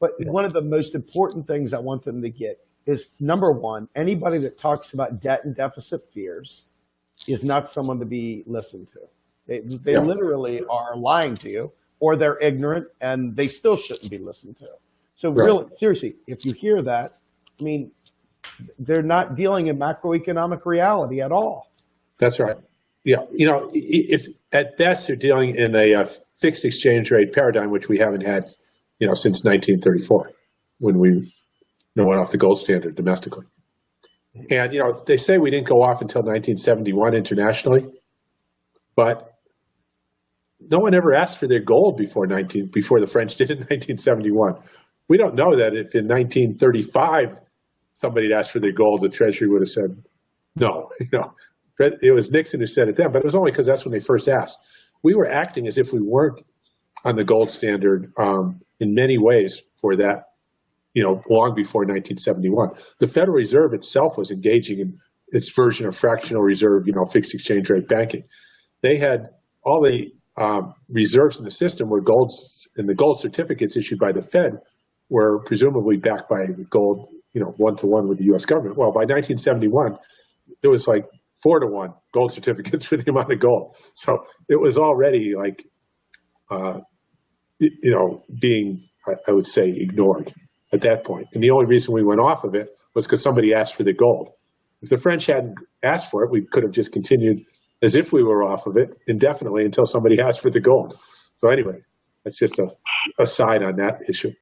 But Yeah. one of the most important things I want them to get is, number one, anybody that talks about debt and deficit fears is not someone to be listened to. They Yeah. literally are lying to you, or they're ignorant and they still shouldn't be listened to. So Right. really, seriously, if you hear that, I mean, they're not dealing in macroeconomic reality at all. That's right. Yeah. If at best they're dealing in a fixed exchange rate paradigm, which we haven't had, since 1934, when we went off the gold standard domestically. And, they say we didn't go off until 1971 internationally, but no one ever asked for their gold before the French did in 1971. We don't know that if in 1935 somebody had asked for their gold, the Treasury would have said no. It was Nixon who said it then, but it was only because that's when they first asked. We were acting as if we weren't on the gold standard in many ways for that, long before 1971. The Federal Reserve itself was engaging in its version of fractional reserve, fixed exchange rate banking. They had all the reserves in the system were gold, and the gold certificates issued by the Fed were presumably backed by the gold, 1-to-1 with the U.S. government. Well, by 1971, it was like 4-to-1 gold certificates for the amount of gold. So it was already like, being, I would say, ignored at that point. And the only reason we went off of it was because somebody asked for the gold. If the French hadn't asked for it, we could have just continued as if we were off of it indefinitely until somebody asked for the gold. So anyway, that's just a side on that issue.